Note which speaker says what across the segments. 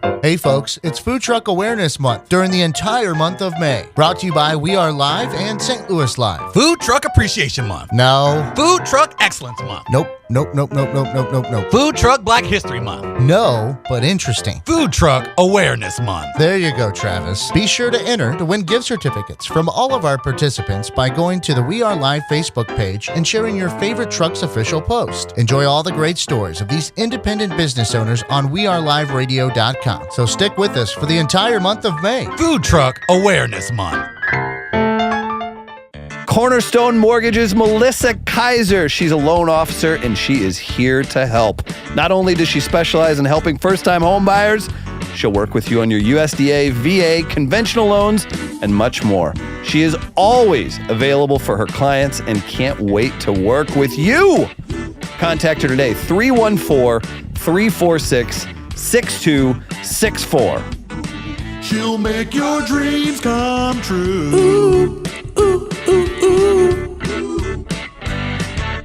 Speaker 1: Hey folks, it's Food Truck Awareness Month during the entire month of May. Brought to you by We Are Live and St. Louis Live.
Speaker 2: Food Truck Appreciation Month.
Speaker 1: No.
Speaker 2: Food Truck Excellence Month.
Speaker 1: Nope.
Speaker 2: Food Truck Black History Month.
Speaker 1: No, but interesting.
Speaker 2: Food Truck Awareness Month.
Speaker 1: There you go, Travis. Be sure to enter to win gift certificates from all of our participants by going to the We Are Live Facebook page and sharing your favorite truck's official post. Enjoy all the great stories of these independent business owners on weareliveradio.com. So stick with us for the entire month of May.
Speaker 2: Food Truck Awareness Month.
Speaker 3: Cornerstone Mortgage's Melissa Kaiser. She's a loan officer, and she is here to help. Not only does she specialize in helping first-time home buyers, she'll work with you on your USDA, VA, conventional loans, and much more. She is always available for her clients and can't wait to work with you. Contact her today, 314-346-6264.
Speaker 4: She'll make your dreams come true.
Speaker 3: Ooh.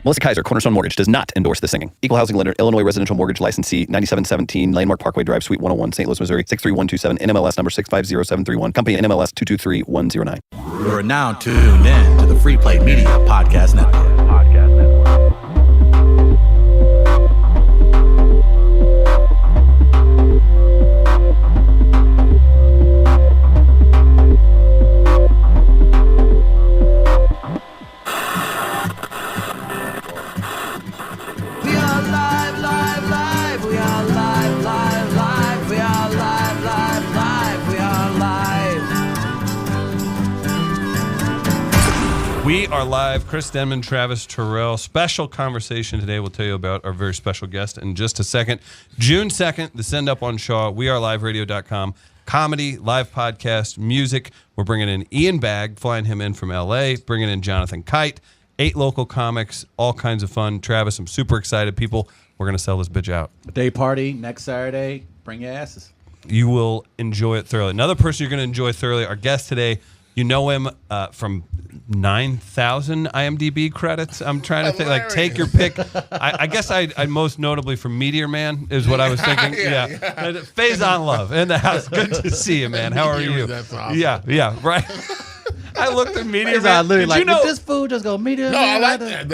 Speaker 3: Melissa Kaiser, Cornerstone Mortgage, does not endorse the singing. Equal housing lender, Illinois Residential Mortgage Licensee, 9717 Landmark Parkway Drive, Suite 101, St. Louis, Missouri, 63127, NMLS number 650731, company NMLS 223109.
Speaker 2: You're now tuned in to the Free Play Media Podcast Network.
Speaker 5: We are live. Chris Denman, Travis Terrell. Special conversation today. We'll tell you about our very special guest in just a second. June 2nd, the Send Up on Shaw, weareliveradio.com. Comedy, live podcast, music. We're bringing in Ian Bagg, flying him in from L.A., bringing in Jonathan Kite, 8 local comics, all kinds of fun. Travis, I'm super excited. People, we're going to sell this bitch out.
Speaker 6: Day party next Saturday. Bring your asses.
Speaker 5: You will enjoy it thoroughly. Another person you're going to enjoy thoroughly, our guest today, you know him from 9,000 IMDb credits. I'm trying to think, like, take your pick. I guess I most notably from Meteor Man is what I was thinking. yeah. Faizon Love in the house. Good to see you, man. How are you?
Speaker 4: That's awesome.
Speaker 5: Yeah, right. I looked at Meteor Man.
Speaker 6: I literally
Speaker 5: Did
Speaker 6: like,
Speaker 5: you know
Speaker 6: this food just go Meteor
Speaker 4: No, I
Speaker 6: Man.
Speaker 4: like that.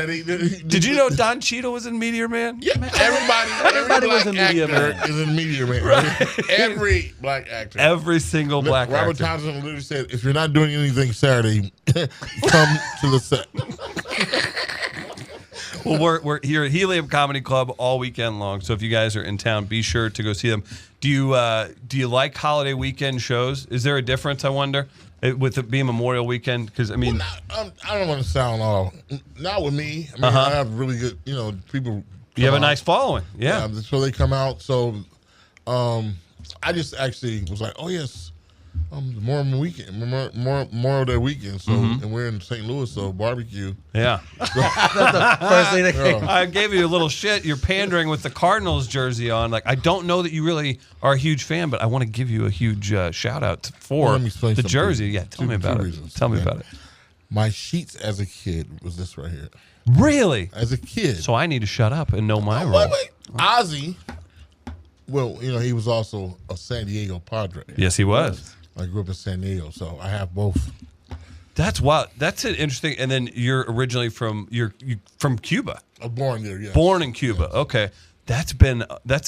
Speaker 5: Did you know Don Cheadle was in Meteor Man?
Speaker 4: Yeah, everybody
Speaker 6: was in Meteor Man.
Speaker 4: Is in Meteor Man. Right? Every black actor.
Speaker 5: Every single black
Speaker 4: Robert
Speaker 5: actor.
Speaker 4: Townsend literally said, if you're not doing anything Saturday, come to the set.
Speaker 5: Well, we're here at Helium Comedy Club all weekend long. So if you guys are in town, be sure to go see them. Do you like holiday weekend shows? Is there a difference, I wonder, with it being Memorial Weekend? Because I mean,
Speaker 4: I don't want to sound all. Not with me. I mean, I have really good, people.
Speaker 5: You have a nice following. Yeah.
Speaker 4: So they come out. So I just actually was like, oh yes, Memorial weekend, Memorial Day weekend. So and we're in St. Louis, so barbecue.
Speaker 5: Yeah.
Speaker 6: That's the first thing that came.
Speaker 5: I gave you a little shit. You're pandering with the Cardinals jersey on. Like, I don't know that you really are a huge fan, but I want to give you a huge shout out for the jersey. Yeah, tell me about it. Tell me about it.
Speaker 4: My sheets as a kid was this right here.
Speaker 5: Really?
Speaker 4: As a kid.
Speaker 5: So I need to shut up and know my role.
Speaker 4: Wait. Ozzy. Well, he was also a San Diego Padre.
Speaker 5: Yes, he was.
Speaker 4: I grew up in San Diego, so I have both.
Speaker 5: That's wild. That's an interesting. And then you're originally from from Cuba.
Speaker 4: Born there, yes.
Speaker 5: Born in Cuba. Yes. Okay, that's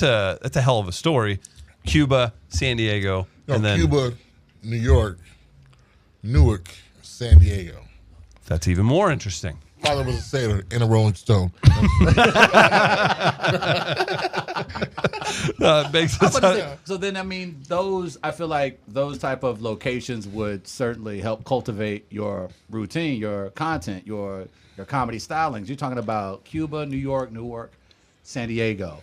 Speaker 5: a hell of a story. Cuba, San Diego, and then
Speaker 4: Cuba, New York, Newark, San Diego.
Speaker 5: That's even more interesting.
Speaker 4: Father was a sailor in a Rolling Stone.
Speaker 5: Makes sense.
Speaker 6: So then, I mean, I feel like those type of locations would certainly help cultivate your routine, your content, your comedy stylings. You're talking about Cuba, New York, Newark, San Diego.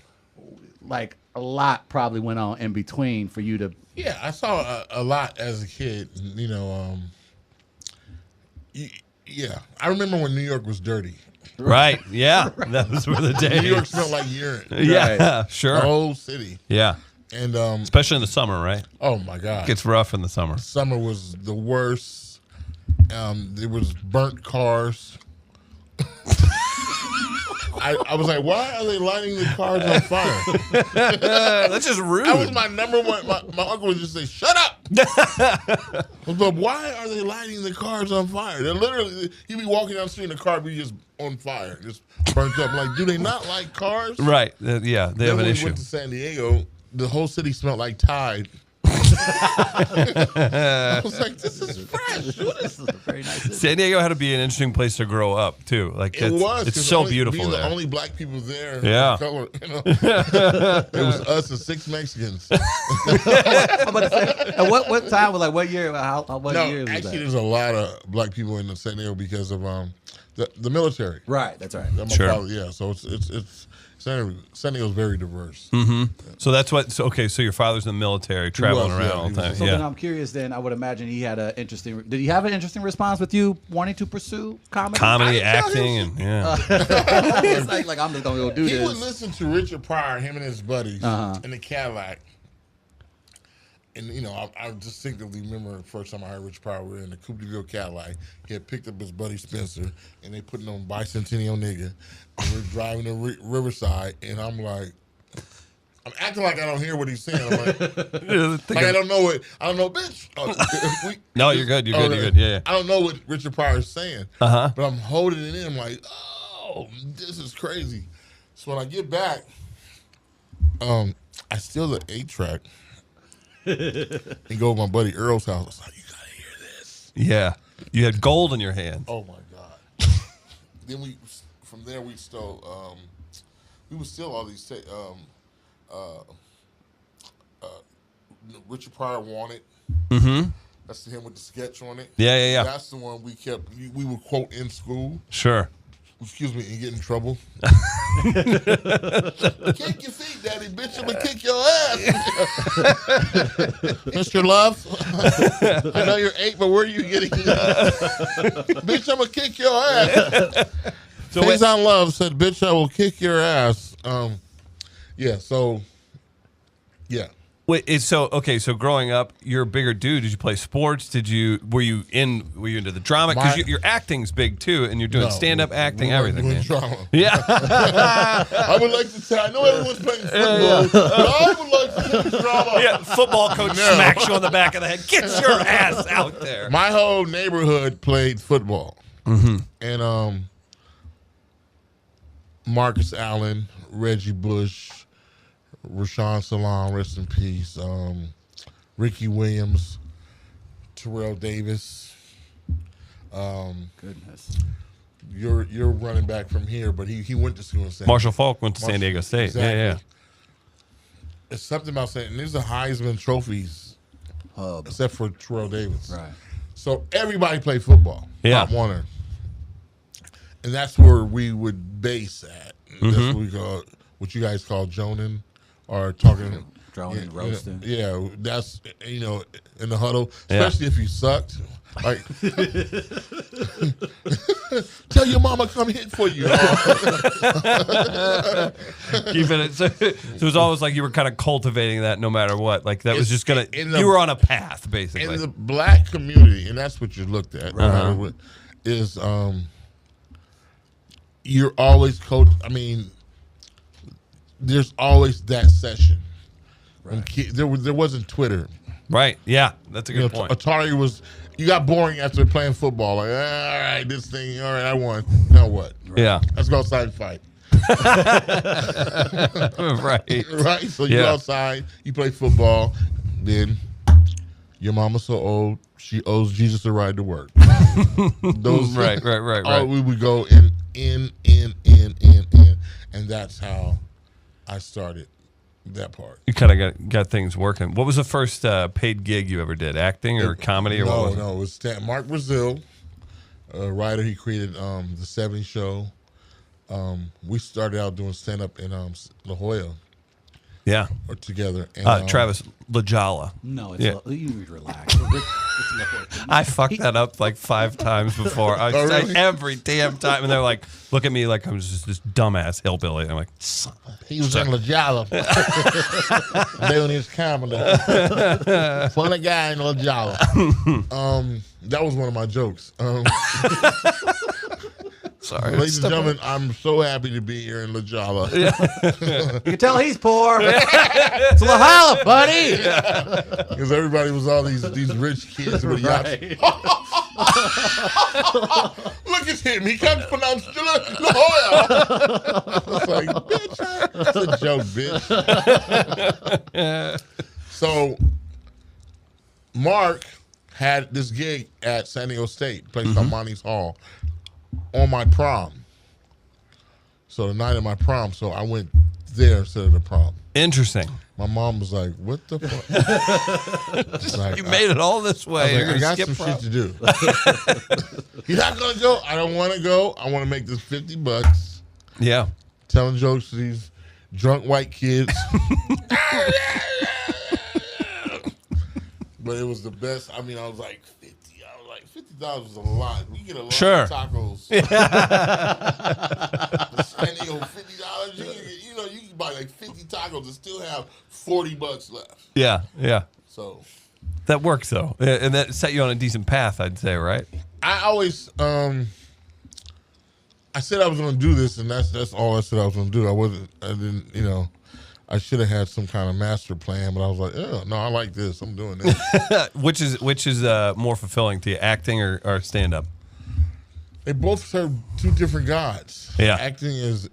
Speaker 6: Like, a lot probably went on in between for you to...
Speaker 4: Yeah, I saw a lot as a kid, Yeah, I remember when New York was dirty.
Speaker 5: Right, yeah. That was where the days.
Speaker 4: New York smelled like urine.
Speaker 5: Yeah,
Speaker 6: right.
Speaker 5: Sure.
Speaker 4: The whole city.
Speaker 5: Yeah.
Speaker 4: And
Speaker 5: especially in the summer, right?
Speaker 4: Oh, my God.
Speaker 5: It gets rough in the summer.
Speaker 4: Summer was the worst. There was burnt cars. I was like, why are they lighting the cars on fire?
Speaker 5: That's just rude.
Speaker 4: That was my number one. My uncle would just say, shut up. But why are they lighting the cars on fire? They're literally, he'd be walking down the street and the car would be just on fire, just burnt up. Like, do they not like cars?
Speaker 5: Right. Yeah, they have an
Speaker 4: when
Speaker 5: issue.
Speaker 4: we went to San Diego, the whole city smelled like Tide. I was like, this is fresh.
Speaker 6: This is a very nice city.
Speaker 5: San Diego had to be an interesting place to grow up too. Like
Speaker 4: It was.
Speaker 5: It's
Speaker 4: 'cause
Speaker 5: so
Speaker 4: only,
Speaker 5: beautiful
Speaker 4: being
Speaker 5: there.
Speaker 4: the only black people there.
Speaker 5: Yeah.
Speaker 4: Color, it was us and 6 Mexicans.
Speaker 6: I'm about to say, and what time was like? What year? What year was
Speaker 4: actually,
Speaker 6: that?
Speaker 4: there's a lot of black people in San Diego because of the military.
Speaker 6: Right. That's right.
Speaker 4: My
Speaker 5: Sure.
Speaker 4: father, yeah. So it's San Diego's very diverse.
Speaker 5: So that's what. So your father's in the military, traveling
Speaker 4: was,
Speaker 5: around
Speaker 4: yeah,
Speaker 5: all
Speaker 4: he
Speaker 5: the time.
Speaker 4: was.
Speaker 6: So then
Speaker 5: Yeah.
Speaker 6: I'm curious. Then I would imagine he had an interesting. Did he have an interesting response with you wanting to pursue comedy?
Speaker 5: Comedy,
Speaker 4: I tell
Speaker 5: acting,
Speaker 4: you-
Speaker 5: and yeah.
Speaker 6: It's like I'm just gonna go do
Speaker 4: He
Speaker 6: this.
Speaker 4: would listen to Richard Pryor, him and his buddies, in the Cadillac. And, you know, I distinctively remember the first time I heard Richard Pryor, we were in the Coupe de Ville Cadillac. He had picked up his buddy Spencer, and they put it on Bicentennial Nigga. And we're driving to Riverside, and I'm like, I'm acting like I don't hear what he's saying. I'm like, I don't know what, bitch.
Speaker 5: No, you're good. You're good. You're good. Yeah.
Speaker 4: I don't know what Richard Pryor is saying. But I'm holding it in. I'm like, oh, this is crazy. So when I get back, I steal the 8-track and go to my buddy Earl's house. I was like, you gotta hear this.
Speaker 5: Yeah. You had gold in your hand.
Speaker 4: Oh my God. Then from there we stole, we would steal all these, Richard Pryor Wanted. That's him with the sketch on it.
Speaker 5: Yeah.
Speaker 4: That's the one we would quote in school.
Speaker 5: Sure.
Speaker 4: Excuse me, and get in trouble. Kick your feet, daddy, bitch. I'm gonna kick your ass. Mr. Love, I know you're 8, but where are you getting bitch, I'm gonna kick your ass.
Speaker 5: So
Speaker 4: Faizon Love said, bitch, I will kick your ass. Yeah,
Speaker 5: Wait, so growing up, you're a bigger dude. Did you play sports? Were you into the drama? Because your acting's big too, and you're doing stand-up acting, everything.
Speaker 4: Doing
Speaker 5: Man.
Speaker 4: drama.
Speaker 5: Yeah.
Speaker 4: I would like to say, I know everyone's playing football, but I would like to say drama.
Speaker 5: Yeah, football coach smacks you on the back of the head. Get your ass out there.
Speaker 4: My whole neighborhood played football. And Marcus Allen, Reggie Bush, Rashawn Salam, rest in peace. Ricky Williams, Terrell Davis.
Speaker 6: Goodness.
Speaker 4: You're running back from here, but he went to school in San
Speaker 5: Marshall Falk went to San Diego State.
Speaker 4: Exactly.
Speaker 5: Yeah.
Speaker 4: It's something about saying, and these are Heisman trophies, except for Terrell Davis.
Speaker 6: Right.
Speaker 4: So everybody played football.
Speaker 5: Yeah.
Speaker 4: Pop Warner. And that's where we would base at. That's what we call, what you guys call joning or talking.
Speaker 6: Droning, roasting.
Speaker 4: Yeah, that's, in the huddle, especially if you sucked. Like, tell your mama come hit for you.
Speaker 5: Keeping it. So it was always like you were kind of cultivating that no matter what. Like that was just going to,
Speaker 4: in the-
Speaker 5: you were on a path basically.
Speaker 4: In the black community, and that's what you looked at, no matter what, is you're always there's always that session. Right. There wasn't Twitter.
Speaker 5: Right. Yeah. That's a good point.
Speaker 4: Atari was, you got boring after playing football. Like, all right, this thing, all right, I won. Now what?
Speaker 5: Yeah.
Speaker 4: Let's go outside and fight.
Speaker 5: Right.
Speaker 4: Right? So you go outside, you play football, then your mama's so old, she owes Jesus a ride to work. Those,
Speaker 5: Right.
Speaker 4: We would go in, and that's how I started that part.
Speaker 5: You kind of got things working. What was the first paid gig you ever did? Acting or comedy or what was it?
Speaker 4: No, it was Mark Brazil, a writer. He created the 70s Show. We started out doing stand-up in La Jolla.
Speaker 5: Yeah.
Speaker 4: Or together. And,
Speaker 5: Travis LaJala.
Speaker 6: No, it's you relax.
Speaker 5: I fucked that up like 5 times before. I say
Speaker 4: really?
Speaker 5: every damn time, and they're like, look at me like I'm just this dumbass hillbilly. And I'm like, son.
Speaker 4: He was in La Jolla. Doing his comedy. Funny guy in La Jolla. That was one of my jokes.
Speaker 5: sorry.
Speaker 4: Ladies and gentlemen, I'm so happy to be here in La Jolla.
Speaker 6: You can tell he's poor. It's La Holla, buddy.
Speaker 4: Because everybody was all these rich kids with yachts.
Speaker 6: Right.
Speaker 4: Look at him. He can't pronounce La Jolla. It's like, bitch, that's a joke, bitch. So, Mark had this gig at San Diego State, place called Monty's Hall, on my prom. So the night of my prom, so I went there instead of the prom.
Speaker 5: Interesting.
Speaker 4: My mom was like, "What the fuck?" Like,
Speaker 5: You made it all this way. You're
Speaker 4: I
Speaker 5: gonna
Speaker 4: got
Speaker 5: skip
Speaker 4: some
Speaker 5: prom.
Speaker 4: shit to do. You're not gonna go. I don't want to go. I want to make this $50.
Speaker 5: Yeah.
Speaker 4: Telling jokes to these drunk white kids. But it was the best. I mean, I was like, $50. I was like, $50 was a lot. We get a lot
Speaker 5: Sure.
Speaker 4: of tacos. Spending over $50, you can buy like 50 tacos and still have $40 left.
Speaker 5: Yeah. Yeah.
Speaker 4: So
Speaker 5: That works though, and that set you on a decent path, I'd say, right?
Speaker 4: I always, I said I was going to do this, and that's all I said I was going to do. I didn't, I should have had some kind of master plan, but I was like, yeah, no, I like this. I'm doing this.
Speaker 5: Which is more fulfilling to you, acting or stand up?
Speaker 4: They both serve two different gods.
Speaker 5: Yeah.
Speaker 4: Acting is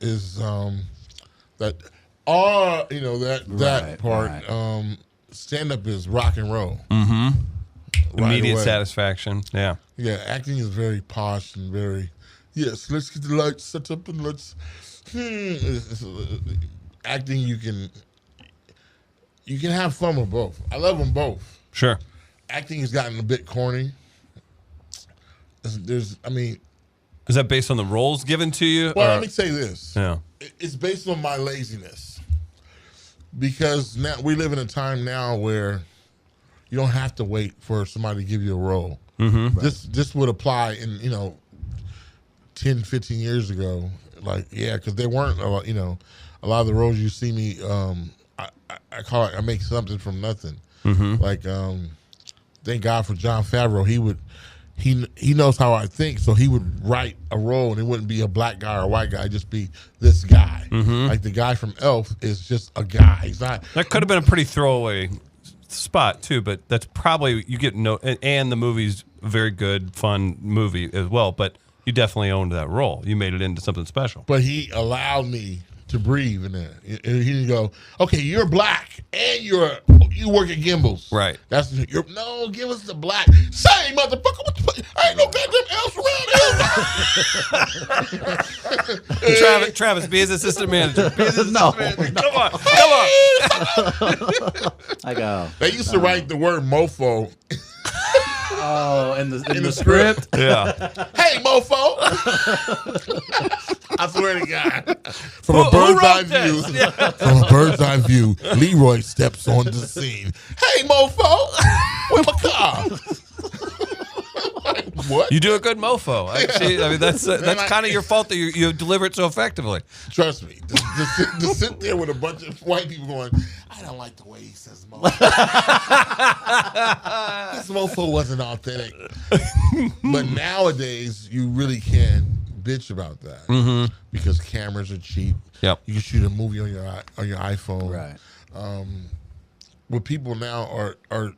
Speaker 4: that
Speaker 6: Right,
Speaker 4: part.
Speaker 6: right.
Speaker 4: Stand up is rock and roll.
Speaker 5: Immediate
Speaker 4: away.
Speaker 5: satisfaction. Yeah.
Speaker 4: Yeah, acting is very posh and very, yes, let's get the lights set up and let's, acting, you can have fun with both. I love them both.
Speaker 5: Sure.
Speaker 4: Acting has gotten a bit corny. Is
Speaker 5: that based on the roles given to you?
Speaker 4: well,
Speaker 5: or-
Speaker 4: let me say this.
Speaker 5: Yeah.
Speaker 4: It's based on my laziness. Because now we live in a time now where you don't have to wait for somebody to give you a role. Mm-hmm. This would apply in 10, 15 years ago. Like, yeah, because there weren't a lot of the roles you see me. I call it. I make something from nothing.
Speaker 5: Mm-hmm.
Speaker 4: Like, thank God for Jon Favreau. He knows how I think, so he would write a role, and it wouldn't be a black guy or a white guy. It'd just be this guy.
Speaker 5: Mm-hmm.
Speaker 4: Like the guy from Elf is just a guy. He's not.
Speaker 5: That could have been a pretty throwaway spot too, but that's probably and the movie's a very good, fun movie as well. But you definitely owned that role. You made it into something special.
Speaker 4: But he allowed me to breathe in there. He didn't go, okay, you're black and you work at Gimbals.
Speaker 5: Right.
Speaker 4: No, give us the black. Say, motherfucker, what the fuck? I ain't no goddamn else around here.
Speaker 5: Travis, be his assistant manager. Be his assistant
Speaker 6: No.
Speaker 5: manager. Come on.
Speaker 6: I go.
Speaker 4: They used to write the word mofo.
Speaker 6: Oh, in the
Speaker 4: script.
Speaker 5: Yeah.
Speaker 4: Hey, mofo. I swear to God. From a
Speaker 5: Who
Speaker 4: bird's eye
Speaker 5: wrote this?
Speaker 4: view.
Speaker 5: Yeah.
Speaker 4: From a bird's eye view, Leroy steps on the scene. Hey, mofo. Where my car? What?
Speaker 5: You do a good mofo. Actually, I mean, that's kind of your fault that you deliver it so effectively.
Speaker 4: Trust me. To sit there with a bunch of white people going, I don't like the way he says mofo. This mofo wasn't authentic. But nowadays, you really can't bitch about that because cameras are cheap.
Speaker 5: Yep.
Speaker 4: You can shoot a movie on your iPhone.
Speaker 6: Right.
Speaker 4: What people now are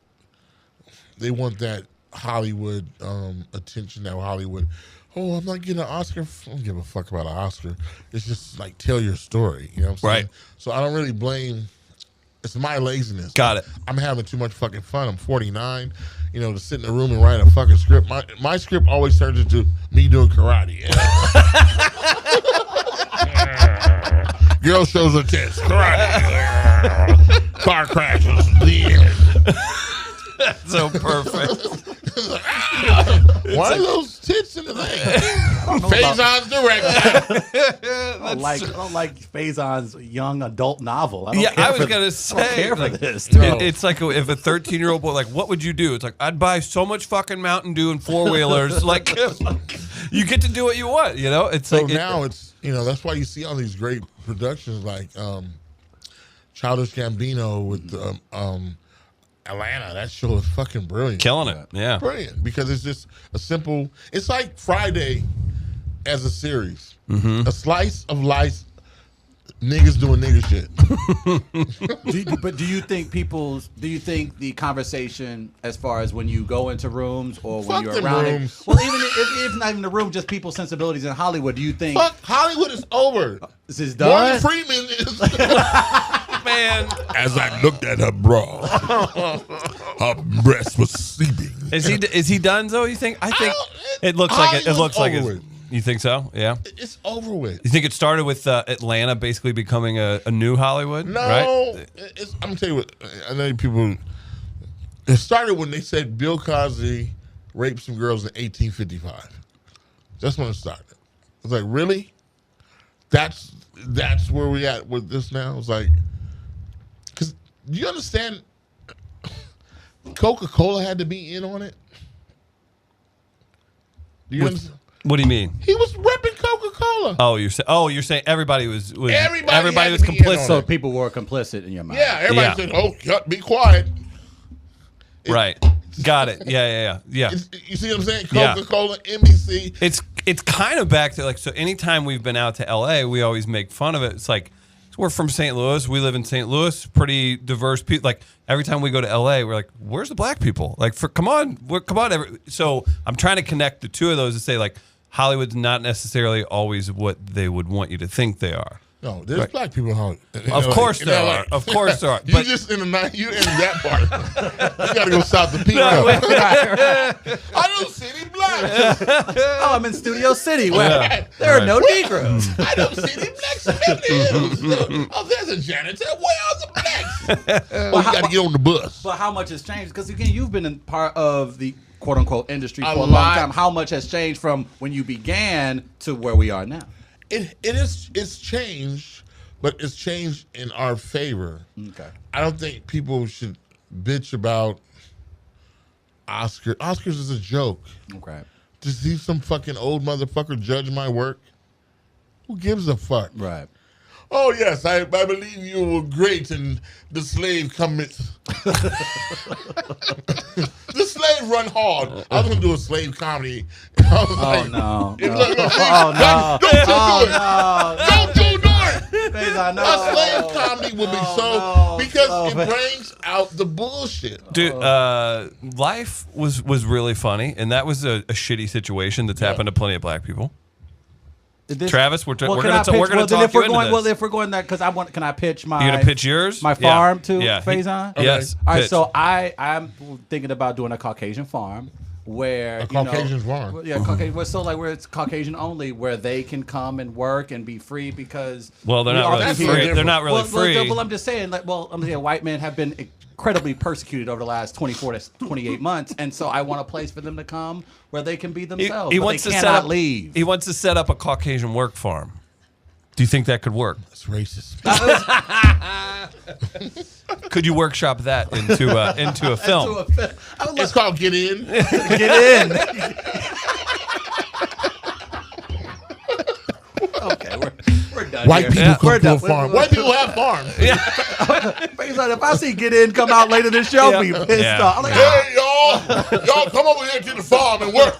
Speaker 4: they want that Hollywood attention. Now Hollywood, oh, I'm not getting an Oscar. I don't give a fuck about an Oscar. It's just like tell your story. You know what I'm saying?
Speaker 5: Right.
Speaker 4: So I don't really blame. It's my laziness.
Speaker 5: Got it.
Speaker 4: I'm having too much fucking fun. I'm 49. To sit in a room and write a fucking script. My script always turns into me doing karate. Girl shows her tits. Karate. Car crashes. The end.
Speaker 5: So perfect.
Speaker 4: Why are those tits in the thing? Faizon's director.
Speaker 6: I don't like Faizon's young adult novel. I don't
Speaker 5: Yeah,
Speaker 6: care
Speaker 5: I was
Speaker 6: for-
Speaker 5: gonna
Speaker 6: I don't
Speaker 5: say,
Speaker 6: care for
Speaker 5: like,
Speaker 6: this. Dude.
Speaker 5: It's like if a 13-year-old boy, like, what would you do? It's like, I'd buy so much fucking Mountain Dew and four-wheelers. Like, you get to do what you want, It's
Speaker 4: So
Speaker 5: like
Speaker 4: now it's that's why you see all these great productions like Childish Gambino with Atlanta. That show is fucking brilliant.
Speaker 5: killing it. Yeah.
Speaker 4: Brilliant because it's just a simple. It's like Friday as a series. A slice of life, niggas doing nigga shit.
Speaker 6: But do you think the conversation, as far as when you go into rooms or when
Speaker 4: Fuck
Speaker 6: you're
Speaker 4: them
Speaker 6: around
Speaker 4: rooms.
Speaker 6: it, well, even if not even the room, just people's sensibilities in Hollywood, do you think
Speaker 4: Fuck, Hollywood is over.
Speaker 6: this is
Speaker 4: Morgan
Speaker 6: done?
Speaker 4: Freeman is.
Speaker 5: Man,
Speaker 4: As I looked at her bra, her breast was sleeping.
Speaker 5: is he done though? You think? I think
Speaker 4: don't-
Speaker 5: it looks like it. It looks like
Speaker 4: Hollywood's
Speaker 5: it.
Speaker 4: over with.
Speaker 5: You think so? Yeah.
Speaker 4: It's over with.
Speaker 5: You think it started with Atlanta basically becoming a new Hollywood?
Speaker 4: No,
Speaker 5: Right?
Speaker 4: I'm gonna tell you what. I know people. It started when they said Bill Cosby raped some girls in 1855. That's when it started. I was like, really? That's where we at with this now. It's like, because do you understand? Coca-Cola had to be in on it. Do you understand?
Speaker 5: What do you mean?
Speaker 4: He was repping Coca-Cola.
Speaker 5: Oh, you're saying everybody was
Speaker 4: Everybody had
Speaker 5: was
Speaker 4: to be in on
Speaker 5: complicit.
Speaker 6: So
Speaker 4: it.
Speaker 6: people were complicit in your mind.
Speaker 4: Yeah, everybody
Speaker 5: Yeah.
Speaker 4: said, "Oh, be quiet."
Speaker 5: Right. Got it. Yeah.
Speaker 4: You see what I'm saying?
Speaker 5: Yeah.
Speaker 4: Coca-Cola, NBC.
Speaker 5: It's kind of back to like, so anytime we've been out to LA, we always make fun of it. It's like, we're from St. Louis. We live in St. Louis. Pretty diverse people. Like every time we go to LA, we're like, where's the black people? Like, come on. So I'm trying to connect the two of those to say like, Hollywood's not necessarily always what they would want you to think they are.
Speaker 4: No, there's black people in Hollywood.
Speaker 5: Of course there are. Of course there are.
Speaker 4: You
Speaker 5: But
Speaker 4: just in the night. You in that part. You got to go south to Pete. I don't see any blacks.
Speaker 6: Oh, I'm in Studio City where there are no Negroes.
Speaker 4: I don't see any blacks in Beverly Hills. Oh, there's a janitor. Where are the blacks? Oh, you got to get on the bus.
Speaker 6: But how much has changed? Because again, you've been in part of the quote unquote industry for a long
Speaker 4: lot.
Speaker 6: time. How much has changed from when you began to where we are now?
Speaker 4: It's changed, but it's changed in our favor.
Speaker 6: Okay.
Speaker 4: I don't think people should bitch about Oscars. Oscars is a joke.
Speaker 6: Okay.
Speaker 4: To see some fucking old motherfucker judge my work, who gives a fuck?
Speaker 6: Right.
Speaker 4: Oh yes, I believe you were great in The Slave Commits. The Slave Run Hard. I was gonna do a slave comedy. I was like,
Speaker 6: no.
Speaker 4: Look,
Speaker 6: Oh, no.
Speaker 4: Don't you do it!
Speaker 6: Faizon, no.
Speaker 4: A slave comedy would be because it brings out the bullshit.
Speaker 5: dude, Life was really funny, and that was a shitty situation that's happened to plenty of black people. Travis, we're gonna talk you into this.
Speaker 6: Well, if we're going that, because can I pitch my?
Speaker 5: You gonna pitch yours?
Speaker 6: My farm to Faizon?
Speaker 5: Yes.
Speaker 6: All right,
Speaker 5: pitch.
Speaker 6: so I'm thinking about doing a Caucasian farm where
Speaker 4: Caucasian farm.
Speaker 6: Yeah, Caucasian. Well, so like where it's Caucasian only, where they can come and work and be free because
Speaker 5: they're not really free. They're not really free.
Speaker 6: Well, I'm just saying, white men have been incredibly persecuted over the last 24 to 28 months, and so I want a place for them to come where they can be themselves.
Speaker 5: He
Speaker 6: but
Speaker 5: wants
Speaker 6: they
Speaker 5: to
Speaker 6: cannot
Speaker 5: set up.
Speaker 6: leave.
Speaker 5: He wants to set up a Caucasian work farm. Do you think that could work?
Speaker 4: That's racist.
Speaker 5: Could you workshop that into a film?
Speaker 4: It's called Get In.
Speaker 6: Get in. Okay, we're done.
Speaker 4: White
Speaker 6: here.
Speaker 4: people come to a farm. White people have farms.
Speaker 6: Faizon, if I see Get In come out later this show, I'll be pissed off. I'm like,
Speaker 4: Hey, y'all come over here to the farm and work.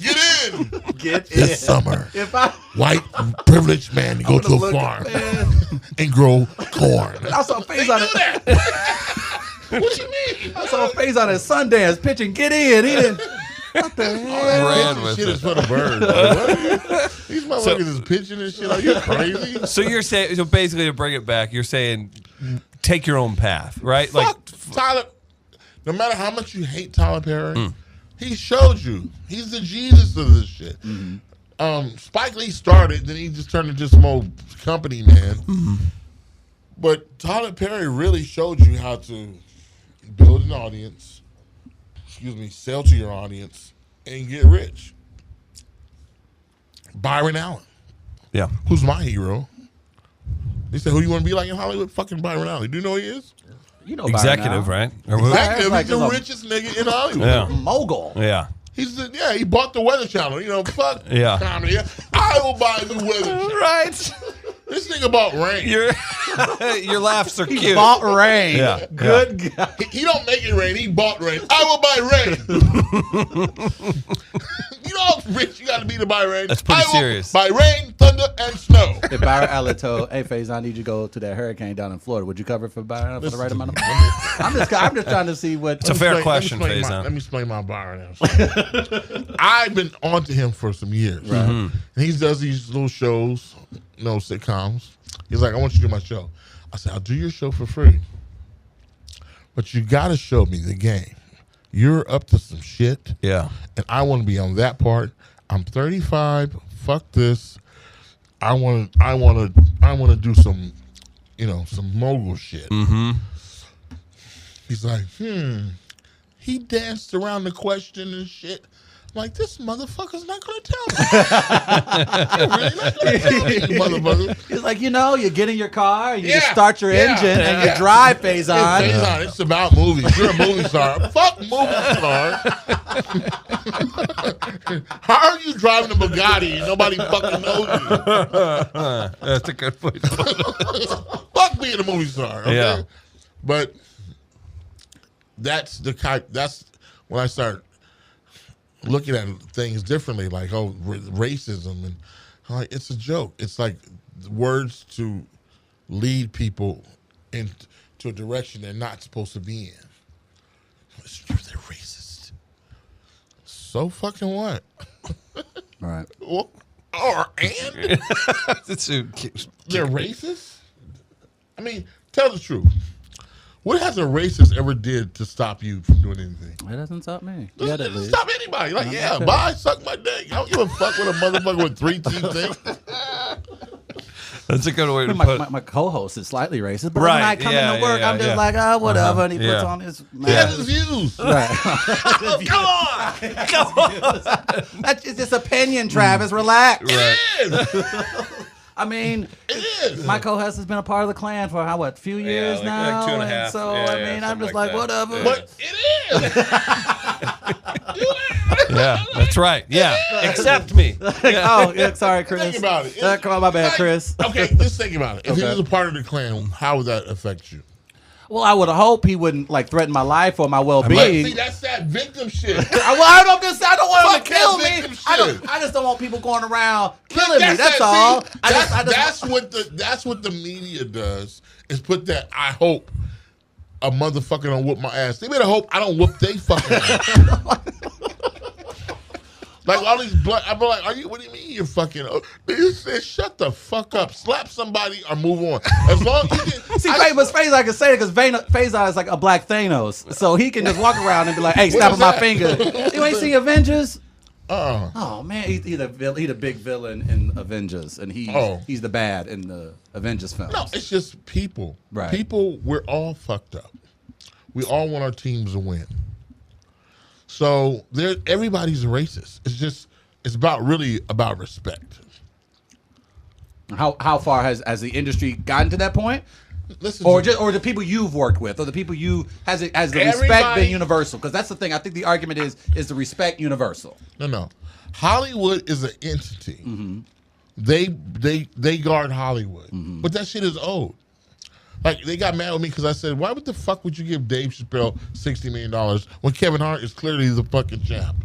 Speaker 4: Get in.
Speaker 6: Get in.
Speaker 4: This summer,
Speaker 6: If I
Speaker 4: white privileged man to go to a
Speaker 6: look
Speaker 4: farm
Speaker 6: man.
Speaker 4: and grow corn.
Speaker 6: I saw
Speaker 4: They do
Speaker 6: Faizon.
Speaker 4: that. What you mean?
Speaker 6: I saw Faizon at Sundance pitching Get In. He didn't. What the hell?
Speaker 5: Ran
Speaker 4: This
Speaker 5: with
Speaker 4: shit
Speaker 5: it.
Speaker 4: is for the birds. What? These motherfuckers is pitching and shit. Are you crazy?
Speaker 5: So you're saying, so basically to bring it back, you're saying take your own path, right?
Speaker 4: Fuck Tyler. No matter how much you hate Tyler Perry, he showed you. He's the Jesus of this shit. Spike Lee started, then he just turned into some old company man. But Tyler Perry really showed you how to build an audience, sell to your audience, and get rich. Byron Allen,
Speaker 5: Yeah.
Speaker 4: who's my hero. They said, who you want to be like in Hollywood? Fucking Byron Allen. Do you know who he is?
Speaker 6: You know, by
Speaker 5: Executive,
Speaker 6: now.
Speaker 5: right? Or who?
Speaker 4: Executive.
Speaker 6: like
Speaker 4: He's the
Speaker 6: a-
Speaker 4: richest nigga in Hollywood.
Speaker 5: Yeah.
Speaker 6: Mogul.
Speaker 5: Yeah.
Speaker 4: He bought the Weather Channel. Fuck
Speaker 5: Yeah.
Speaker 4: comedy. I will buy the Weather Channel.
Speaker 5: Right.
Speaker 4: This nigga bought Rain.
Speaker 5: Your laughs are
Speaker 6: He
Speaker 5: cute.
Speaker 6: bought Rain.
Speaker 5: Yeah.
Speaker 6: Good guy.
Speaker 4: He don't make it rain. He bought Rain. I will buy Rain. You know how Rich, you got to beat it by rain.
Speaker 5: That's pretty serious.
Speaker 4: By rain, thunder, and snow.
Speaker 6: If Byron Allen told, "Hey, Faizon, I need you to go to that hurricane down in Florida," would you cover it for Byron Allen for the right amount of money? I'm just trying to see what.
Speaker 5: It's a fair question,
Speaker 4: Faizon. Let me explain my Byron Allen. I've been on to him for some years. Right. And he does these little shows, sitcoms. He's like, I want you to do my show. I said, I'll do your show for free. But you got to show me the game. You're up to some shit.
Speaker 5: Yeah.
Speaker 4: And I want to be on that part. I'm 35. Fuck this. I want to do some, some mogul shit. Mm-hmm. He's like, He danced around the question and shit. I'm like, this motherfucker's not going to tell me. You're really not going to tell me, you motherfucker.
Speaker 6: He's like, you get in your car, you just start your engine, and you drive, Faizon.
Speaker 4: Faizon, it's about movies. You're a movie star. Fuck movie star. How are you driving a Bugatti and nobody fucking knows you?
Speaker 5: That's a good point.
Speaker 4: Fuck being a movie star. Okay?
Speaker 5: Yeah.
Speaker 4: But that's when I start looking at things differently, like racism, and I'm like, it's a joke. It's like words to lead people into a direction they're not supposed to be in. They're racist. So fucking what?
Speaker 6: Right.
Speaker 4: And they're racist? I mean, tell the truth. What has a racist ever did to stop you from doing anything?
Speaker 6: It doesn't stop me.
Speaker 4: It doesn't stop anybody. Like, bye, suck my dick. I don't give a fuck what a motherfucker with 3 teeth thinks.
Speaker 5: That's a good way to put it.
Speaker 6: My co-host is slightly racist, but
Speaker 5: Right,
Speaker 6: when I come into work, I'm just like, whatever, and he puts on his mask.
Speaker 4: He has his views.
Speaker 6: Right.
Speaker 5: Come on. Come on.
Speaker 6: That's just his opinion, Travis. Relax.
Speaker 5: Right.
Speaker 4: It is.
Speaker 6: I mean,
Speaker 4: It is.
Speaker 6: my co-host has been a part of the clan for a few years now,
Speaker 5: like 2.5.
Speaker 6: and so
Speaker 5: Yeah,
Speaker 6: I'm just
Speaker 5: like that.
Speaker 6: whatever.
Speaker 5: Yeah.
Speaker 4: But it is.
Speaker 5: Yeah, that's right. Yeah. Accept me.
Speaker 6: Sorry, Chris.
Speaker 4: Think about it.
Speaker 6: Come on, my bad, Chris.
Speaker 4: Okay, just think about it. If he was a part of the clan, how would that affect you?
Speaker 6: Well, I would hope he wouldn't threaten my life or my
Speaker 4: But
Speaker 6: well-being.
Speaker 4: see, that's that victim shit.
Speaker 6: I don't want him
Speaker 4: Fuck
Speaker 6: to kill
Speaker 4: that
Speaker 6: me.
Speaker 4: victim shit.
Speaker 6: I just don't want people going around killing me. That's all.
Speaker 4: That's what the media does, is put that, I hope a motherfucker don't whoop my ass. They better hope I don't whoop they fucking ass. Like all these I'd be like, what do you mean you're fucking? They said, shut the fuck up. Slap somebody or move on. As long as you can.
Speaker 6: See, Faizon, I can say it because Faizon is like a black Thanos. So he can just walk around and be like, hey, snapping my finger. You ain't seen Avengers? Oh, man. He's the big villain in Avengers. And he's the bad in the Avengers films.
Speaker 4: No, it's just people.
Speaker 6: Right.
Speaker 4: People, we're all fucked up. We all want our teams to win. So everybody's a racist. It's really about respect.
Speaker 6: How far has the industry gotten to that point?
Speaker 4: Listen,
Speaker 6: Or the people you've worked with, or the people has the respect been universal? Because that's the thing. I think the argument is the respect universal.
Speaker 4: No. Hollywood is an entity. Mm-hmm. They guard Hollywood, but that shit is old. Like, they got mad with me because I said, why the fuck would you give Dave Chappelle $60 million when Kevin Hart is clearly the fucking champ?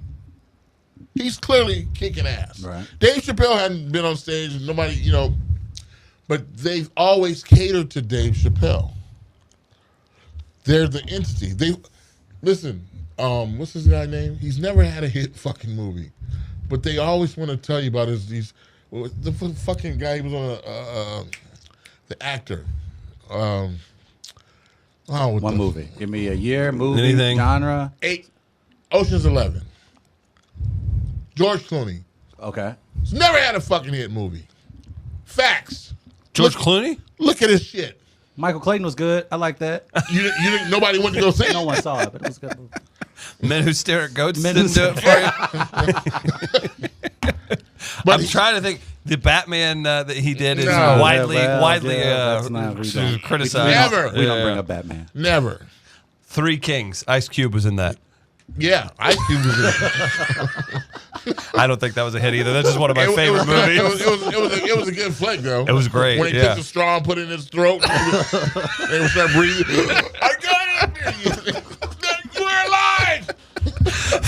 Speaker 4: He's clearly kicking ass.
Speaker 6: Right.
Speaker 4: Dave Chappelle hadn't been on stage, and nobody, but they've always catered to Dave Chappelle. They're the entity. Listen, what's this guy's name? He's never had a hit fucking movie, but they always want to tell you about the fucking guy. He was on the actor.
Speaker 6: One movie. Give me a year, movie,
Speaker 5: Anything.
Speaker 6: genre.
Speaker 4: 8. Ocean's 11. George Clooney.
Speaker 6: Okay.
Speaker 4: He's never had a fucking hit movie. Facts.
Speaker 5: Clooney?
Speaker 4: Look at his shit.
Speaker 6: Michael Clayton was good. I like that.
Speaker 4: You didn't. Nobody went to go see it.
Speaker 6: No one saw it, but it was a good movie.
Speaker 5: Men Who Stare at Goats
Speaker 6: Men
Speaker 5: didn't
Speaker 6: Who
Speaker 5: do it for you?
Speaker 4: But
Speaker 5: I'm trying to think. The Batman that he did is
Speaker 4: No.
Speaker 5: widely
Speaker 6: that's not- we don't-
Speaker 5: criticized.
Speaker 4: Never.
Speaker 6: We don't bring up Batman.
Speaker 4: Never.
Speaker 5: Three Kings. Ice Cube was in that.
Speaker 4: Yeah, Ice Cube was in it.
Speaker 5: I don't think that was a hit either. That's just one of my favorite movies.
Speaker 4: It was a good flick, though.
Speaker 5: It was great,
Speaker 4: When he
Speaker 5: yeah.
Speaker 4: took the straw and put it in his throat, and he started breathing. I got it! You were alive!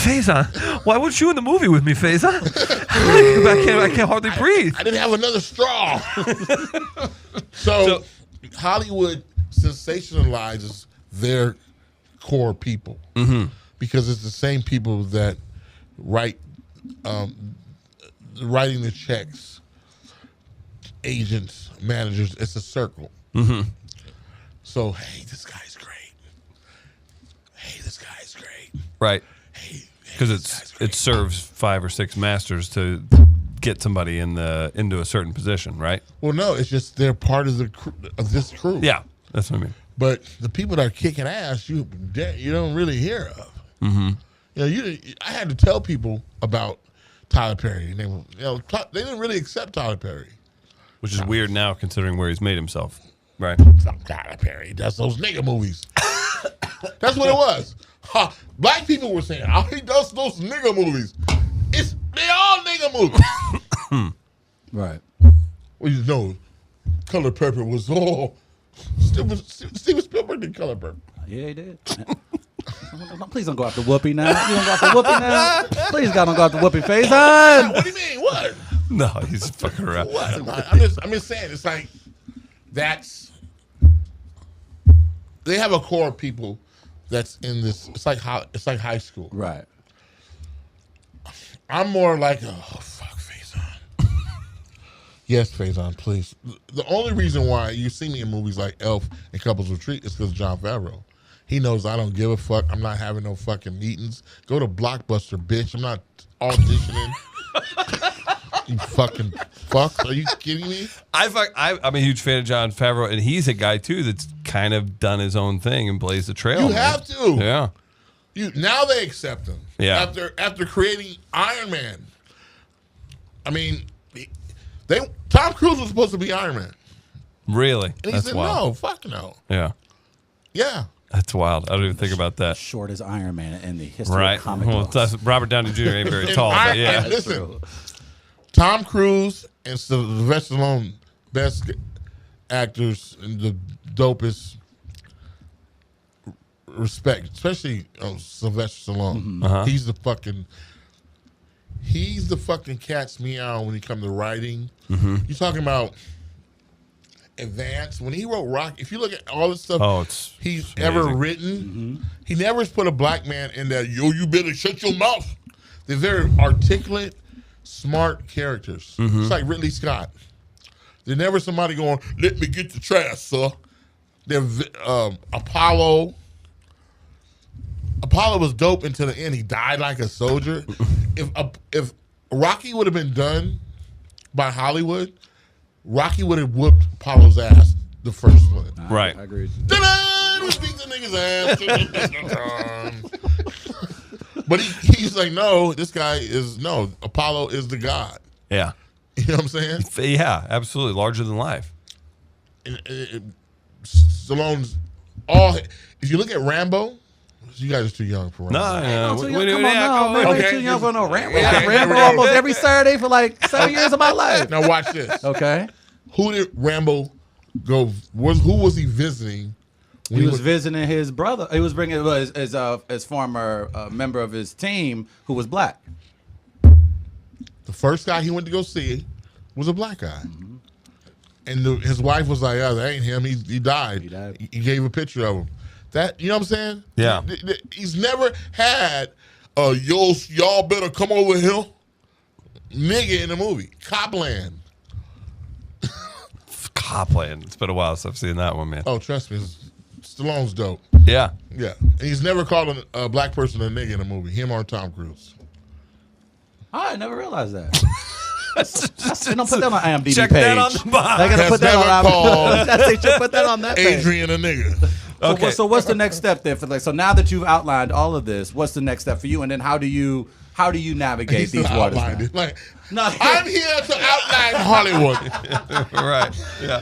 Speaker 5: Faizon, why weren't you in the movie with me, Faizon? I can't hardly breathe.
Speaker 4: I didn't have another straw. So Hollywood sensationalizes their core people because it's the same people that writing the checks, agents, managers. It's a circle. So, hey, this guy's great. Hey, this guy's great.
Speaker 5: Right.
Speaker 4: Hey,
Speaker 5: Because it serves 5 or 6 masters to get somebody into a certain position, right?
Speaker 4: Well, no, it's just they're part of this crew.
Speaker 5: Yeah, that's what I mean.
Speaker 4: But the people that are kicking ass, you don't really hear of. I had to tell people about Tyler Perry, and they didn't really accept Tyler Perry.
Speaker 5: Which is weird now, considering where he's made himself. Right.
Speaker 4: Some Tyler Perry does those nigga movies. That's what it was. Black people were saying, "Oh, he does those nigga movies." They all nigga movies.
Speaker 6: Right.
Speaker 4: Well, you know, Color Purple was Steven Spielberg did Color Purple.
Speaker 6: Yeah, he did. Please don't go after Whoopi now. You don't go after Whoopi now. Please, God, don't go after Whoopi. Faizon.
Speaker 4: What do you mean? What?
Speaker 5: No, he's fucking around.
Speaker 4: What? I'm just saying. It's like they have a core of people that's in this. It's like high school.
Speaker 6: Right.
Speaker 4: I'm more like, oh fuck, Faizon. Yes, Faizon, please. The only reason why you see me in movies like Elf and Couples Retreat is because of Jon Favreau. He knows I don't give a fuck. I'm not having no fucking meetings. Go to Blockbuster, bitch. I'm not auditioning. You fucking fuck. Are you kidding me?
Speaker 5: I'm a huge fan of Jon Favreau, and he's a guy, too, that's kind of done his own thing and blazed the trail.
Speaker 4: You have to.
Speaker 5: Yeah.
Speaker 4: Now they accept him.
Speaker 5: Yeah.
Speaker 4: After creating Iron Man. I mean, Tom Cruise was supposed to be Iron Man.
Speaker 5: Really?
Speaker 4: And he said, no, fuck no.
Speaker 5: Yeah.
Speaker 4: Yeah.
Speaker 5: That's wild. I don't even think about that.
Speaker 6: Shortest Iron Man in the history of comic
Speaker 5: Well,
Speaker 6: books.
Speaker 5: Robert Downey Jr. ain't very tall, but yeah.
Speaker 4: And listen, Tom Cruise and Sylvester Stallone, best actors and the dopest respect, especially Sylvester Stallone. He's the fucking cat's meow when he comes to writing. You're talking about advanced. When he wrote Rock, if you look at all the stuff he's ever written, he never has put a black man in that, yo, you better shut your mouth. They're very articulate, smart characters. It's like Ridley Scott. They're never somebody going, let me get the trash, sir. They're Apollo. Apollo was dope until the end. He died like a soldier. If Rocky would have been done by Hollywood, Rocky would have whooped Apollo's ass the first one.
Speaker 5: Right.
Speaker 6: I agree.
Speaker 4: Ta-da! We beat the nigga's ass. But he's like, no, Apollo is the god.
Speaker 5: Yeah.
Speaker 4: You know what I'm saying?
Speaker 5: Yeah, absolutely. Larger than life.
Speaker 4: Stallone's if you look at Rambo, you guys are too young for Rambo.
Speaker 6: Way too young for no Rambo. Rambo almost every Saturday for like 7 years of my life.
Speaker 4: Now watch this.
Speaker 6: Okay.
Speaker 4: Who did Rambo go? Who was he visiting?
Speaker 6: He was visiting his brother. He was bringing his former member of his team who was black.
Speaker 4: The first guy he went to go see was a black guy. And his wife was like, "Yeah, that ain't him. He died. He gave a picture of him." That, you know what I'm saying?
Speaker 5: Yeah.
Speaker 4: He's never had a y'all better come over here nigga in the movie. Copland.
Speaker 5: Copland. It's been a while since I've seen that one, man.
Speaker 4: Oh, trust me, Stallone's dope.
Speaker 5: Yeah.
Speaker 4: Yeah. And he's never called a black person a nigga in a movie, him or Tom Cruise.
Speaker 6: I never realized that. Don't put that on IMDb
Speaker 5: Check
Speaker 6: page.
Speaker 5: that on the bottom.
Speaker 6: They gotta put that
Speaker 4: never called
Speaker 6: they should put that on that page.
Speaker 4: Adrian a nigga.
Speaker 5: Okay.
Speaker 6: So what's the next step there? So now that you've outlined all of this, what's the next step for you? And then how do you navigate these waters?
Speaker 4: I'm here to outline Hollywood.
Speaker 5: Right. Yeah.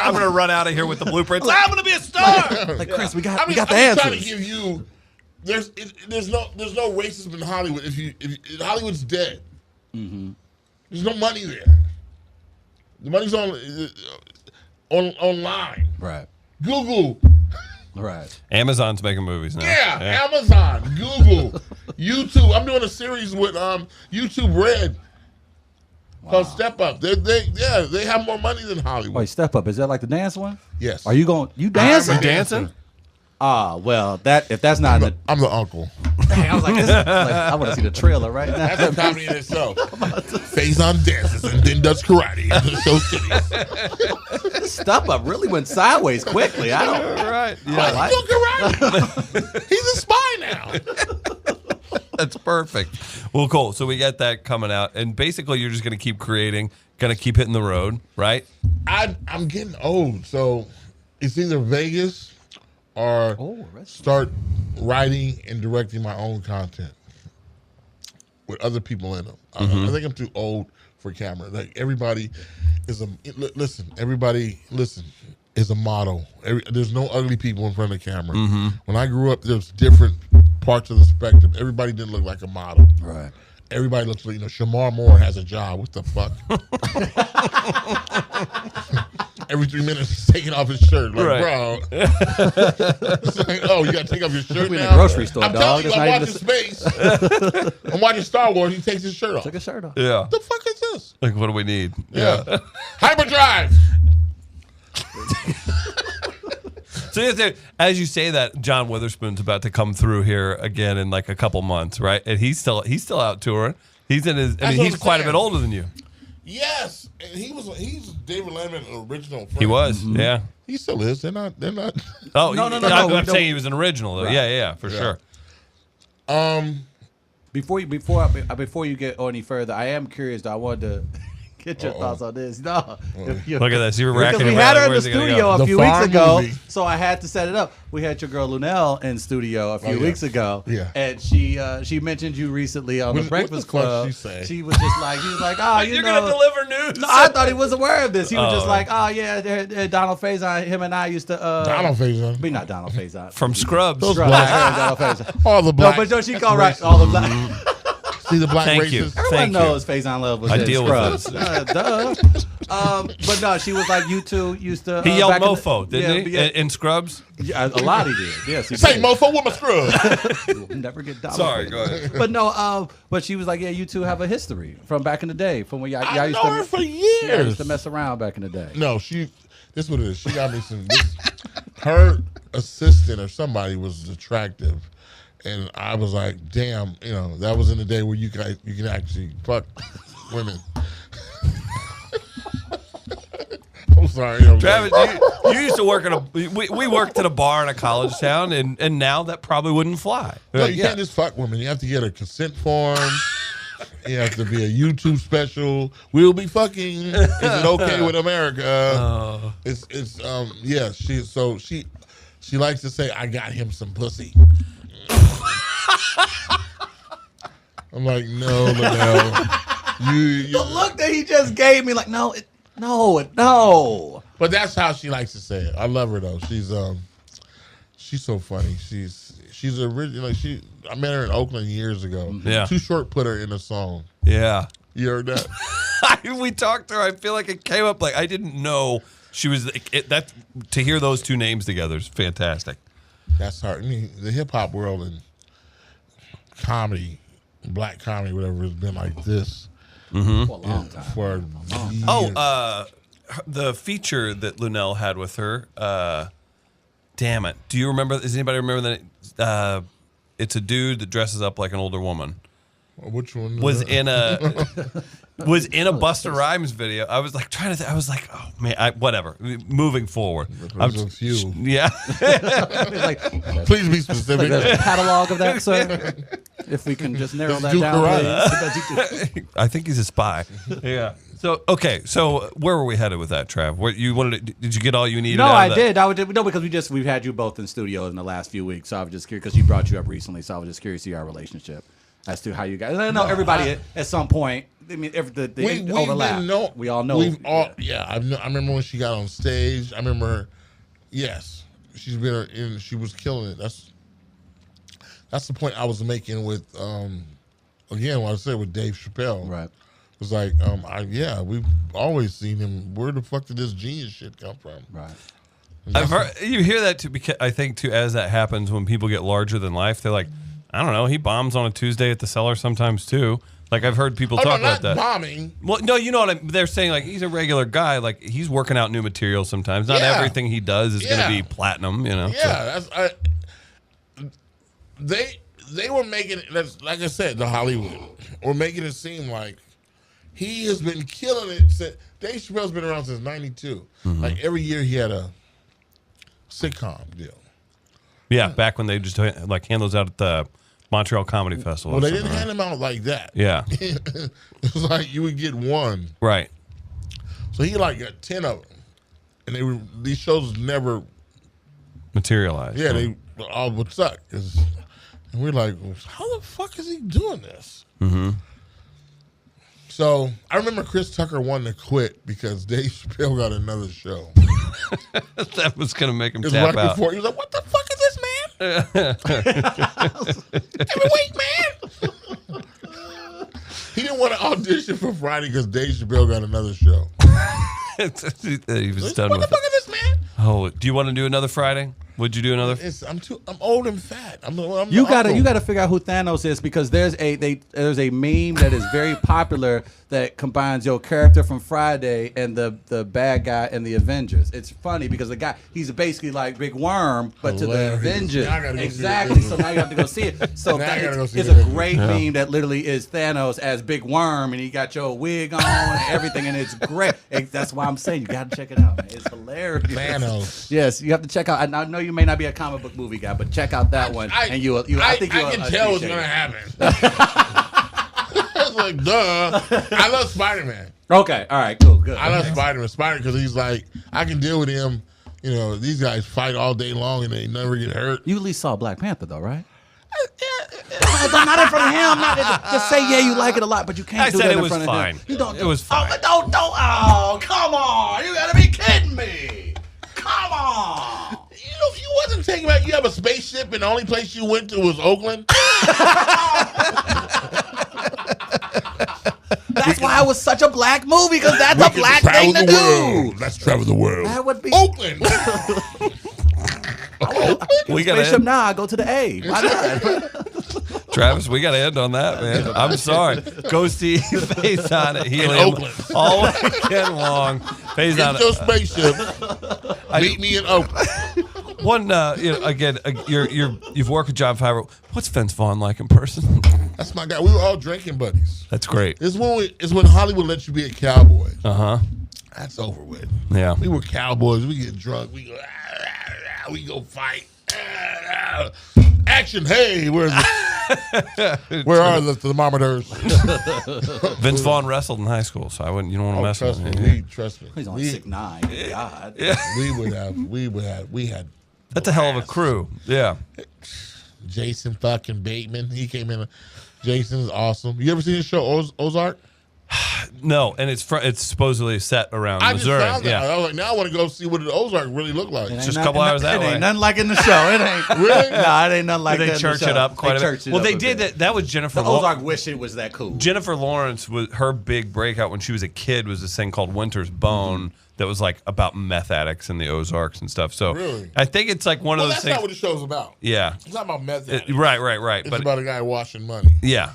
Speaker 4: I'm
Speaker 5: gonna run out of here with the blueprints. I'm gonna be a star.
Speaker 6: Like, Chris, we got the
Speaker 4: I'm
Speaker 6: answers.
Speaker 4: trying to give you. There's no racism in Hollywood. If Hollywood's dead, there's no money there. The money's online.
Speaker 6: Right.
Speaker 4: Google
Speaker 6: Right.
Speaker 5: Amazon's making movies now.
Speaker 4: Yeah, Amazon, Google, YouTube. I'm doing a series with YouTube Red called Step Up. They have more money than Hollywood.
Speaker 6: Wait, Step Up. Is that like the dance one?
Speaker 4: Yes.
Speaker 6: Are you dancing?
Speaker 4: I'm a dancer.
Speaker 6: Well, if that's not
Speaker 4: I'm the uncle.
Speaker 6: I was like, I want to see the trailer right now.
Speaker 4: That's a comedy in itself. Faizon dances and then does karate in the show cities.
Speaker 6: Step Up really went sideways quickly. I don't.
Speaker 5: Right.
Speaker 4: Yeah. He's doing karate. He's a spy now.
Speaker 5: That's perfect. Well, cool. So we got that coming out, and basically you're just going to keep creating, going to keep hitting the road, right?
Speaker 4: I'm getting old, so it's either Vegas or start writing and directing my own content with other people in them. I think I'm too old for camera. Like everybody is everybody is a model. There's no ugly people in front of the camera. When I grew up, there's different parts of the spectrum. Everybody didn't look like a model.
Speaker 6: Right.
Speaker 4: Everybody looks like, Shamar Moore has a job. What the fuck? Every 3 minutes he's taking off his shirt. Like, bro. It's like, oh, you got to take off your shirt
Speaker 6: We're
Speaker 4: now?
Speaker 6: in the grocery store,
Speaker 4: I'm
Speaker 6: dog.
Speaker 4: telling you, I'm watching Space. I'm watching Star Wars. He takes his shirt off.
Speaker 6: Took his shirt off.
Speaker 5: Yeah.
Speaker 4: What the fuck is this?
Speaker 5: Like, what do we need?
Speaker 4: Yeah. Hyperdrive.
Speaker 5: So as you say that, John Witherspoon's about to come through here again in like a couple months, right? And he's still out touring. He's in his. He's quite a bit older than you.
Speaker 4: Yes, and he's David Letterman's original friend.
Speaker 5: He was, yeah.
Speaker 4: He still is. They're not.
Speaker 5: Oh,
Speaker 6: No.
Speaker 5: I'm saying he was an original though.
Speaker 6: Right.
Speaker 5: Yeah, for sure.
Speaker 6: Before you get any further, I am curious. Though, I wanted to get your thoughts on this. No,
Speaker 5: Look at this. You're
Speaker 6: because
Speaker 5: racking
Speaker 6: we
Speaker 5: around.
Speaker 6: had her in the
Speaker 5: Where's it gonna
Speaker 6: studio
Speaker 5: go?
Speaker 6: a
Speaker 4: The
Speaker 6: few weeks
Speaker 4: Farm
Speaker 6: ago,
Speaker 4: movie.
Speaker 6: so I had to set it up. We had your girl Lunel in studio a few
Speaker 4: yeah.
Speaker 6: weeks ago,
Speaker 4: Yeah.
Speaker 6: and she mentioned you recently on the
Speaker 4: What
Speaker 6: Breakfast
Speaker 4: the fuck
Speaker 6: Club.
Speaker 4: she say?
Speaker 6: She was just like,
Speaker 5: You're gonna deliver news.
Speaker 6: No, I thought he was aware of this. He was just like, Donald Faison, him and I used to.
Speaker 4: Donald Faison.
Speaker 6: Be not Donald Faison.
Speaker 5: From Scrubs.
Speaker 4: Those
Speaker 6: Scrubs,
Speaker 4: black-
Speaker 6: Donald Faison.
Speaker 4: All the black.
Speaker 6: No, but don't she call right all the black.
Speaker 4: See the black
Speaker 5: Thank you.
Speaker 4: racists?
Speaker 6: Everyone
Speaker 5: Thank you.
Speaker 6: knows Faizon Love was
Speaker 5: I
Speaker 6: in
Speaker 5: deal with
Speaker 6: Scrubs.
Speaker 5: this.
Speaker 6: Duh. But no, she was like, you two used to.
Speaker 5: He yelled
Speaker 6: back in the-
Speaker 5: mofo, didn't he?
Speaker 6: Yeah,
Speaker 5: In Scrubs?
Speaker 6: yeah, a lot he did. Yes, he
Speaker 4: Say
Speaker 6: did.
Speaker 4: mofo with my scrub.
Speaker 6: You'll never get Donald.
Speaker 5: Sorry, go ahead.
Speaker 6: But no, but she was like, yeah, you two have a history from back in the day, from when y'all
Speaker 4: I
Speaker 6: used
Speaker 4: know her
Speaker 6: to.
Speaker 4: for
Speaker 6: Y'all used
Speaker 4: years.
Speaker 6: to mess around back in the day.
Speaker 4: No, this is what it is. She got me some. Her assistant or somebody was attractive, and I was like, damn, that was in the day where you can actually fuck women. I'm sorry,
Speaker 5: Travis, you used to work we worked at a bar in a college town, and now that probably wouldn't fly.
Speaker 4: No, you can't just fuck women. You have to get a consent form. You have to be a YouTube special. We'll be fucking. Is it okay with America? Yeah. She likes to say, I got him some pussy. I'm like, no, Linnell.
Speaker 6: The look that he just gave me, like, no.
Speaker 4: But that's how she likes to say it. I love her though. She's so funny. She's original. I met her in Oakland years ago.
Speaker 5: Yeah.
Speaker 4: Too Short put her in a song.
Speaker 5: Yeah.
Speaker 4: You heard that?
Speaker 5: We talked to her. I feel like it came up like I didn't know she was. That to hear those two names together is fantastic.
Speaker 4: That's hard. I mean, the hip hop world and comedy, black comedy, whatever, has been like this
Speaker 6: For a long time.
Speaker 4: for years.
Speaker 5: Oh, the feature that Lunel had with her. Damn it! Do you remember? Does anybody remember that? It's a dude that dresses up like an older woman.
Speaker 4: Which one
Speaker 5: Was in a Busta Rhymes video. I was like trying to think. I was like, oh man, whatever. Moving forward,
Speaker 4: There's a few.
Speaker 5: yeah.
Speaker 6: Like,
Speaker 4: Please be specific.
Speaker 6: there's a catalog of that, sir. If we can just narrow that
Speaker 4: do
Speaker 6: down,
Speaker 4: karate.
Speaker 6: please.
Speaker 5: I think he's a spy. Yeah. So okay. So where were we headed with that, Trav? What you wanted? Did you get all you needed?
Speaker 6: No,
Speaker 5: out
Speaker 6: I
Speaker 5: of that?
Speaker 6: did. No, because we've had you both in studio in the last few weeks, so I was just curious because you brought you up recently, so I was just curious to see our relationship as to how you guys. I know everybody at some point. I mean, the overlap. We all know.
Speaker 4: I remember when she got on stage. I remember her. Yes, she's been in. She was killing it. That's the point I was making with again what I said with Dave Chappelle.
Speaker 6: Right.
Speaker 4: It was like we've always seen him. Where the fuck did this genius shit come from?
Speaker 6: Right.
Speaker 5: I've heard, you hear that too, because I think too, as that happens when people get larger than life, they're like, I don't know, he bombs on a Tuesday at the Cellar sometimes too. Like I've heard people talk about that.
Speaker 4: Bombing.
Speaker 5: Well, no, you know what they're saying. Like he's a regular guy. Like he's working out new material sometimes. Not everything he does is going to be platinum. You know.
Speaker 4: Yeah, they were making it. That's like I said, the Hollywood were making it seem like he has been killing it since Dave Chappelle's been around since '92. Like every year he had a sitcom deal.
Speaker 5: Yeah, back when they just like hand those out at the Montreal Comedy Festival.
Speaker 4: Well, they didn't hand them out like that.
Speaker 5: Yeah.
Speaker 4: It was like you would get one.
Speaker 5: Right.
Speaker 4: So he like got 10 of them. And these shows never
Speaker 5: materialized.
Speaker 4: Yeah, they all would suck. And we're like, how the fuck is he doing this?
Speaker 5: Mm-hmm.
Speaker 4: So I remember Chris Tucker wanted to quit because Dave Chappelle got another show.
Speaker 5: That was going to make him
Speaker 4: tap
Speaker 5: right
Speaker 4: out. Before, he was like, what the fuck is this, man? Heavyweight, man. He didn't want to audition for Friday because Dave Chappelle got another show.
Speaker 5: He was done
Speaker 4: what
Speaker 5: with
Speaker 4: the fuck is this, man?
Speaker 5: Oh, do you want to do another Friday? Would you do another?
Speaker 4: I'm old and fat.
Speaker 6: You gotta figure out who Thanos is, because there's a meme that is very popular that combines your character from Friday and the bad guy in the Avengers. It's funny because the guy, he's basically like Big Worm, but to the Avengers. Exactly. So now you have to go see it. So it's a great meme that literally is Thanos as Big Worm, and he got your wig on and everything, and it's great. That's why I'm saying you gotta check it out, man. It's hilarious.
Speaker 4: Thanos.
Speaker 6: Yes, you have to check out. I know you may not be a comic book movie guy, but check out that one, and I think I
Speaker 4: can tell what's gonna happen. It's like, duh. I love Spider-Man.
Speaker 6: Okay, all right, cool, good.
Speaker 4: I love Spider-Man because he's like, I can deal with him. You know, these guys fight all day long and they never get hurt.
Speaker 6: You at least saw Black Panther though, right? Not in front of him. Just say you like it a lot, but you can't do that in front of him.
Speaker 5: You don't. It was fine.
Speaker 6: Don't. Oh, come on! You gotta be kidding me! Come on!
Speaker 4: You wasn't thinking about you have a spaceship and the only place you went to was Oakland.
Speaker 6: That's why it was such a black movie, because that's a black thing to do.
Speaker 4: Let's travel the world.
Speaker 6: That would be
Speaker 4: Oakland.
Speaker 5: We got
Speaker 6: spaceship now. I go to the A. Why not?
Speaker 5: Travis, we got to end on that, man. I'm sorry. Go see Faizon at Helium all weekend long. Faizon,
Speaker 4: get your spaceship. Meet me in Oakland.
Speaker 5: One, again, you've worked with Jon Favreau. What's Vince Vaughn like in person?
Speaker 4: That's my guy. We were all drinking buddies.
Speaker 5: That's great.
Speaker 4: It's when Hollywood lets you be a cowboy. That's over with.
Speaker 5: Yeah.
Speaker 4: We were cowboys. We get drunk. We go fight. Action! Hey, where are the thermometers?
Speaker 5: Vince Vaughn wrestled in high school, so you don't want to mess with
Speaker 4: him. Trust me.
Speaker 6: He's only 6'9". God.
Speaker 5: Yeah.
Speaker 4: We had.
Speaker 5: That's a hell of a crew. Yeah.
Speaker 4: Jason fucking Bateman. He came in. Jason's awesome. You ever seen the show Ozark?
Speaker 5: No, and it's supposedly set around
Speaker 4: I
Speaker 5: Missouri.
Speaker 4: Just found that. I was like, now I want to go see what the Ozark really look like.
Speaker 5: It's just a couple hours that way.
Speaker 6: It ain't nothing like in the show. It ain't.
Speaker 4: Really?
Speaker 6: No, it ain't nothing like that.
Speaker 5: They church it up quite a bit. Well, they did that. That was Jennifer.
Speaker 6: The Ozark wish it was that cool.
Speaker 5: Jennifer Lawrence, was her big breakout when she was a kid was this thing called Winter's Bone that was like about meth addicts in the Ozarks and stuff. So
Speaker 4: really?
Speaker 5: I think it's like one of those things.
Speaker 4: That's not what the show's about.
Speaker 5: Yeah.
Speaker 4: It's not about meth addicts.
Speaker 5: Right.
Speaker 4: It's about a guy washing money.
Speaker 5: Yeah.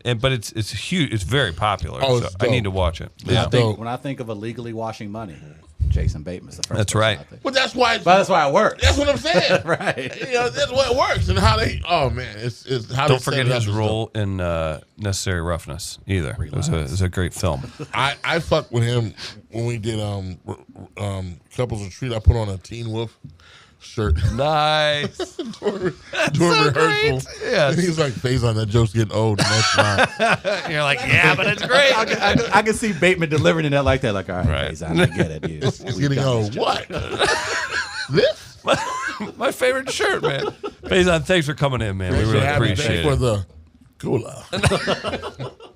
Speaker 5: But it's huge. It's very popular.
Speaker 4: Oh,
Speaker 5: so I need to watch it.
Speaker 6: Yeah. When I think of illegally washing money, Jason Bateman's the first.
Speaker 5: That's right.
Speaker 4: Well, that's why it works. That's what I'm saying.
Speaker 6: Right.
Speaker 4: That's why it works. And how they. Oh man, it's how.
Speaker 5: Don't forget his role in Necessary Roughness either. It was a great film.
Speaker 4: I fucked with him when we did Couples Retreat. I put on a Teen Wolf shirt.
Speaker 5: Nice.
Speaker 4: during rehearsal.
Speaker 5: Yeah.
Speaker 4: And he was like, Faizon, that joke's getting old. And that's not.
Speaker 5: You're like, yeah, but it's great.
Speaker 6: I can see Bateman delivering it like that. Like, all right, Faizon, I get it. Dude.
Speaker 4: It's getting old. What? This?
Speaker 5: My favorite shirt, man. Faizon, thanks for coming in, man. We really appreciate it.
Speaker 4: For the cooler.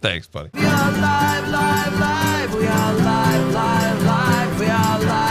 Speaker 5: Thanks, buddy.
Speaker 7: We are live. We are live. We are live.